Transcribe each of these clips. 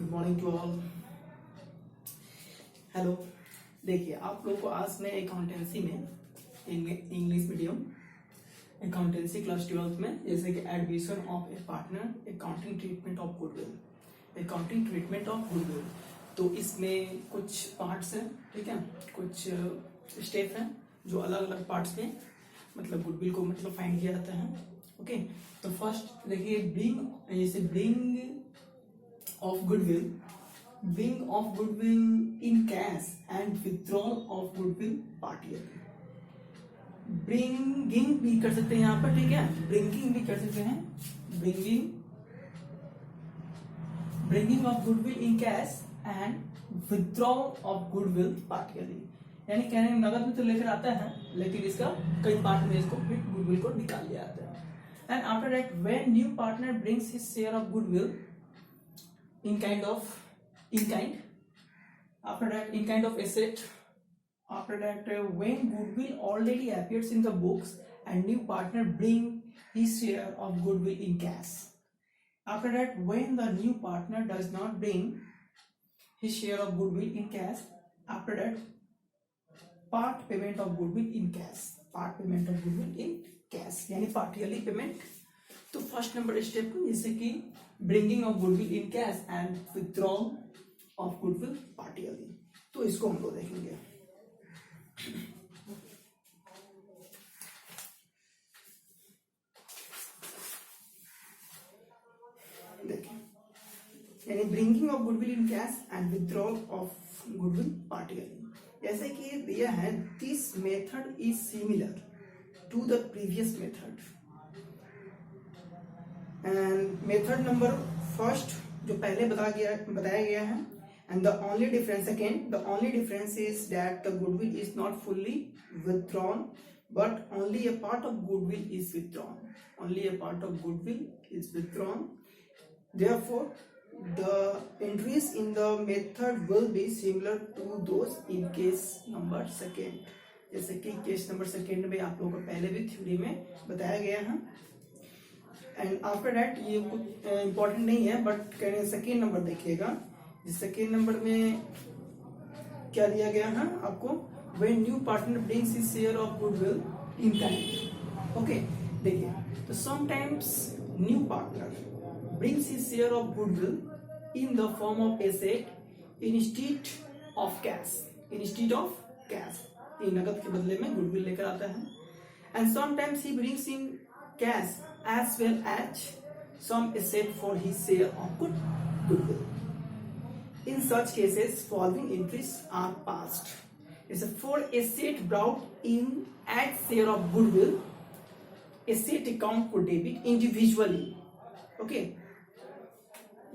Morning to all. Hello. देखिए, आप लोगों को आज मैं अकाउंटेंसी में इंग्लिश मीडियम अकाउंटेंसी क्लास 12 में जैसे कि admission of A partner, accounting treatment of goodwill, तो इसमें कुछ पार्ट्स हैं, ठीक है, कुछ स्टेप हैं जो अलग अलग पार्ट्स में मतलब गुडविल को मतलब फाइंड किया जाता है। ओके, तो फर्स्ट देखिए bring of goodwill in cash and withdrawal of goodwill partially. Bringing भी कर सकते हैं यहाँ पर, ठीक है, ब्रिंगिंग भी कर सकते हैं, bringing of goodwill in cash and withdrawal of goodwill partially. यानी कहने में नगद में तो लेकर आता है, लेकिन इसका कई पार्ट में इसको गुडविल को निकाल लिया जाता है। And after that, when new partner brings his share of goodwill in kind of asset, after that, when goodwill already appears in the books and new partner bring his share of goodwill in cash. After that, when the new partner does not bring his share of goodwill in cash, after that, part payment of goodwill in cash, यानी partially payment. तो first number step जैसे कि bringing of goodwill in cash and withdrawal of goodwill partially, तो इसको हम लोग देखेंगे। देखिए, यानी bringing of goodwill in cash and withdrawal of goodwill partially. जैसे कि दिया है, this method is similar to the previous method and method number first जो पहले बताया गया है, and the only difference is that the goodwill is not fully withdrawn but only a part of goodwill is withdrawn. Therefore the entries in the method will be similar to those in case number second। जैसे कि case number second में आप लोगों को पहले भी theory में बताया गया है। एंड आफ्टर दैट ये कुछ इंपॉर्टेंट नहीं है, बट सेकेंड नंबर देखिएगा। सेकेंड नंबर में क्या दिया गया है आपको, when new partner brings his share of goodwill in kind. Okay, देखिए, तो sometimes new partner brings his share of goodwill in the form of asset instead of cash, नगद के बदले में गुडविल लेकर आता है। And sometimes he brings in cash as well as some asset for his share of goodwill. In such cases following entries are passed. जैसे for asset brought in at share of goodwill, asset account को debit individually. Okay,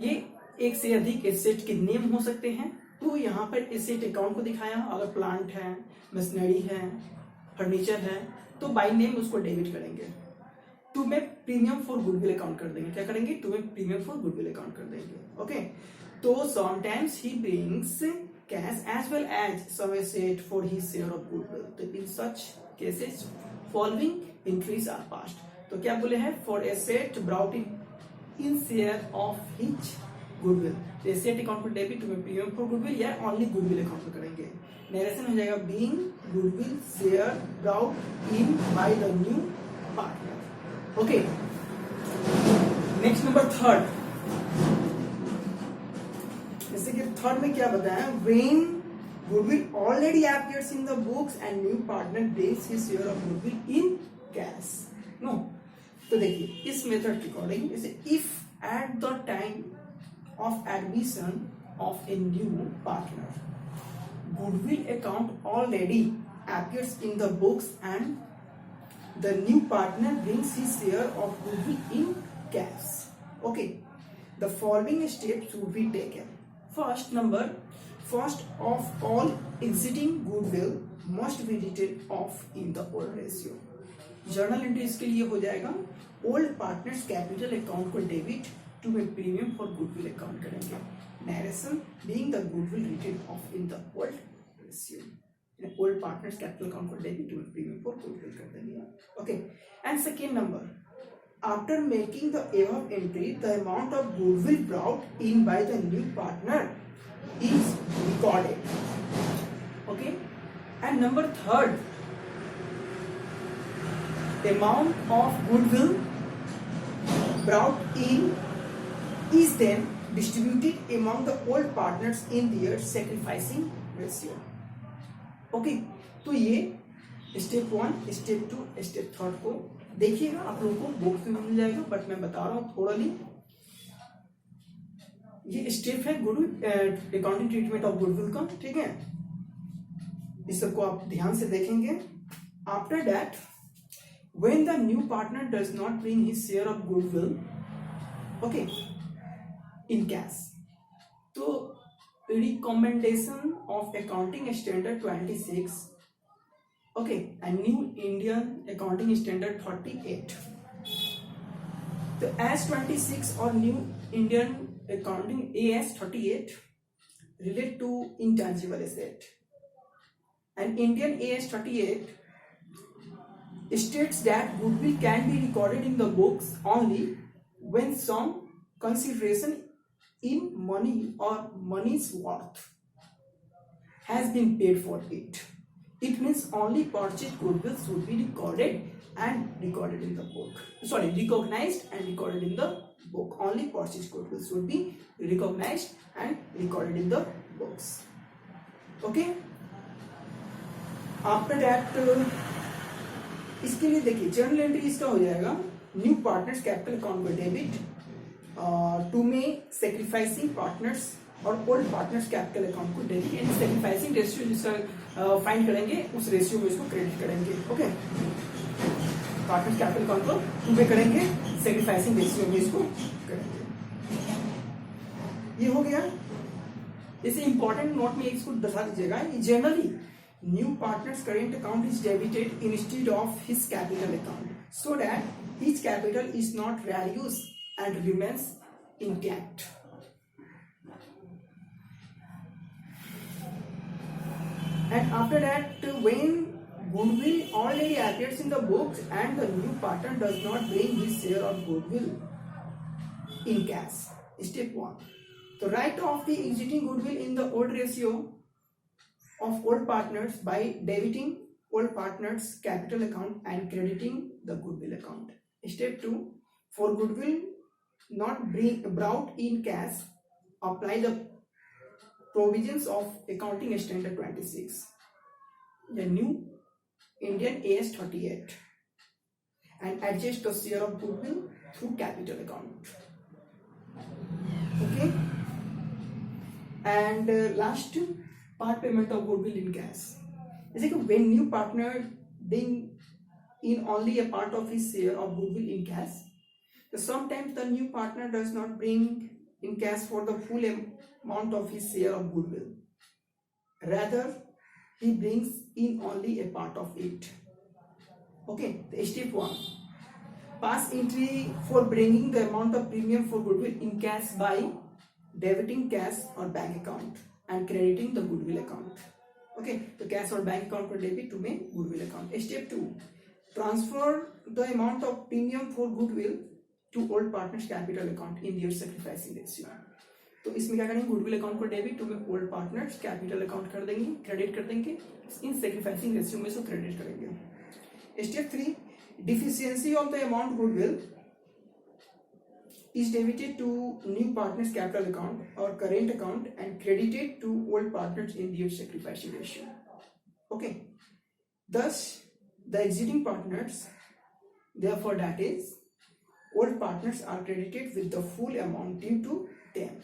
ये एक से अधिक asset के name हो सकते हैं, तो यहाँ पर एसेट अकाउंट को दिखाया। अगर प्लांट है, मशीनरी है, फर्नीचर है, तो बाय नेम उसको डेबिट करेंगे, टू में प्रीमियम फॉर गुडविल अकाउंट कर देंगे। क्या करेंगे, टू में प्रीमियम फॉर गुडविल अकाउंट कर देंगे। ओके, तो sometimes he brings cash as well as some asset for his share of goodwill. तो in such cases following entries are passed. तो क्या बोले हैं, for asset brought in share of his goodwill, asset account पर debit में premium for goodwill, या only goodwill account पर करेंगे। नरेशन हो जाएगा, being goodwill share brought in by the new partner. Okay, next number third. जैसे कि third में क्या बताया, when goodwill already appears in the books and new partner brings his share of goodwill in cash. No, तो देखिए इस method के according, जैसे if at the time of admission of a new partner, goodwill account already appears in the books and the new partner brings his share of goodwill in cash. Okay, the following steps should be taken. First of all, exiting goodwill must be written off in the old ratio. Journal entry इसके लिए हो जाएगा, old partners capital account को debit, to में premium for goodwill account करेंगे। Narration being the goodwill written off in the old ratio, old partners capital account को debit, to में premium for goodwill कर देंगे। Okay, and second number, after making the above entry, the amount of goodwill brought in by the new partner is recorded. Okay, and number third, amount of goodwill brought in is then distributed among the old partners in their sacrificing ratio. Okay, तो ये step 1, step 2, step 3 को देखिएगा, आप लोगों को book में मिल जाएगा, but मैं बता रहा हूँ थोड़ा नहीं। ये स्टेप है goodwill accounting treatment of goodwill का, ठीक है। इस सबको आप ध्यान से देखेंगे। After that, when the new partner does not bring his share of goodwill, okay, in cash, तो recommendation of accounting standard 26, okay, and new Indian accounting standard 38. So as 26 or new Indian accounting AS 38 relate to intangible asset, and Indian AS 38 states that goodwill can be recorded in the books only when some consideration in money or money's worth has been paid for it. It means only purchased goodwill should be recorded and recorded in the book. Sorry, recognized and recorded in the book. Only purchased goodwill should be recognized and recorded in the books. Okay. After that, इसके लिए देखिए journal entry इसका हो जाएगा, new partners capital account को debit, to में sacrificing partners और old partners capital account को डेबिट, एंड सेक्रीफाइसिंग रेशियो जिसका फाइंड करेंगे उस रेशियो में इसको क्रेडिट करेंगे। ओके, पार्टनर्स कैपिटल अकाउंट को टू में करेंगे, सेक्रीफाइसिंग रेशियो में इसको करेंगे। ये हो गया। इसे इंपॉर्टेंट नोट में इसको बता दीजिएगा, generally new partners current account is debited instead of his capital account, so that his capital is not reduced and remains intact. And after that, when goodwill already appears in the books and the new partner does not bring his share of goodwill in cash, step 1, to write off the existing goodwill in the old ratio of old partners by debiting old partners capital account and crediting the goodwill account. Step 2, for goodwill not brought in cash, apply the provisions of accounting standard 26, the new Indian AS 38, and adjust the share of goodwill through capital account. Okay, and last, part payment of goodwill in cash. जैसे कि when new partner bring in only a part of his share of goodwill in cash, so sometimes the new partner does not bring in cash for the full amount of his share of goodwill. Rather, he brings in only a part of it. Okay, step 1, pass entry for bringing the amount of premium for goodwill in cash by debiting cash or bank account and crediting the goodwill account. Okay, तो cash और bank account को debit to में goodwill account. Step 2, transfer the amount of premium for goodwill to old partners capital account in their sacrificing ratio. तो इसमें क्या करेंगे, goodwill account को debit, तो में ओल्ड पार्टनर्स कैपिटल अकाउंट कर देंगे, क्रेडिट कर देंगे, इन सेक्रीफाइसिंग रेशियो में से क्रेडिट करेंगे। Step 3, deficiency of the amount goodwill is debited to new partners capital account or current account and credited to old partners in their sacrificing ratio. Okay, thus the exiting partners, therefore that is old partners are credited with the full amount due to them.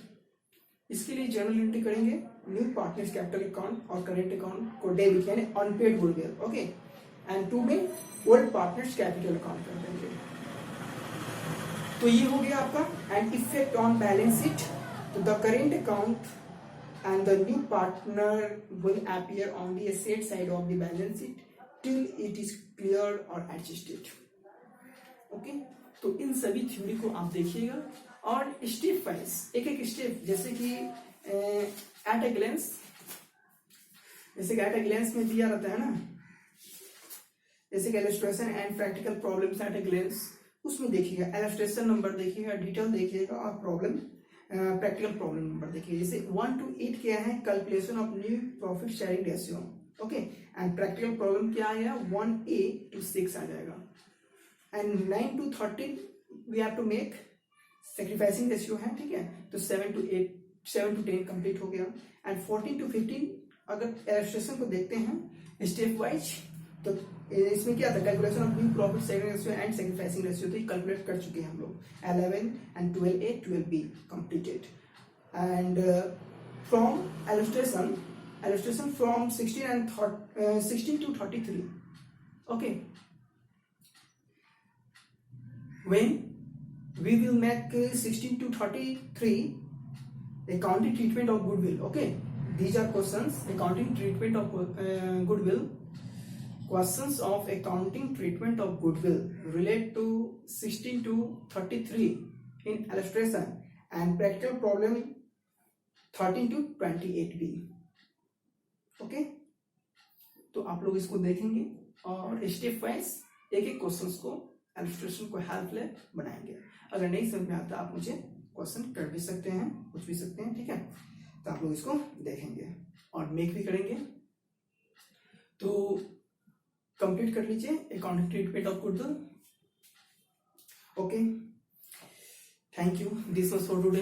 इसके लिए journal entry करेंगे, new partners capital account और current account को debit यानी unpaid goodwill, okay, and 2 में old partners capital account कर देंगे। तो ये हो गया आपका। And effect on balance sheet, तो the current account and the new partner will appear on the asset side of the balance sheet till it is clear or adjusted. Okay, तो इन सभी थ्योरी को आप देखिएगा और स्टेप वाइज एक एक स्टेप, जैसे कि एट ए ग्लेंस, जैसे कि एट ए ग्लेंस में दिया रहता है ना, जैसे कि illustration and practical problems eight A glens, उसमें देखिएगा इलस्ट्रेशन नंबर देखिएगा, डिटेल देखिएगा और प्रॉब्लम प्रैक्टिकल प्रॉब्लम नंबर देखिए। जैसे 1 to 8 क्या है, calculation of new profit sharing ratio, okay. And practical problem क्या आएगा, 1A to 6 आ जाएगा। And 9 to 13 we have to make sacrificing ratio है, ठीक है। तो 7 to 10 कंप्लीट हो गया। एंड 14 to 15 अगर इलस्ट्रेशन को देखते हैं स्टेप वाइज, तो इसमें क्या था, calculation of new profit sharing ratio and sacrificing ratio, तो ये कैलकुलेट कर चुके हैं हम लोग। 11 and 12A 12B completed. And from illustration from 16 to 33, okay. When we will make 16 to 33 accounting treatment of goodwill, okay. These are questions, accounting treatment of goodwill. Questions of accounting treatment of goodwill relate to 16 to 33 in illustration, and practical problem 13 to 28B, okay. तो आप लोग इसको देखेंगे और step wise एक एक questions को illustration को हेल्पलेस बनाएंगे। अगर नहीं समझ में आता आप मुझे क्वेश्चन कर भी सकते हैं, पूछ भी सकते हैं, ठीक है। तो आप लोग इसको देखेंगे और मेक भी करेंगे। तो कंप्लीट कर लीजिए accounting treatment of goodwill, okay. Thank you, this was for today.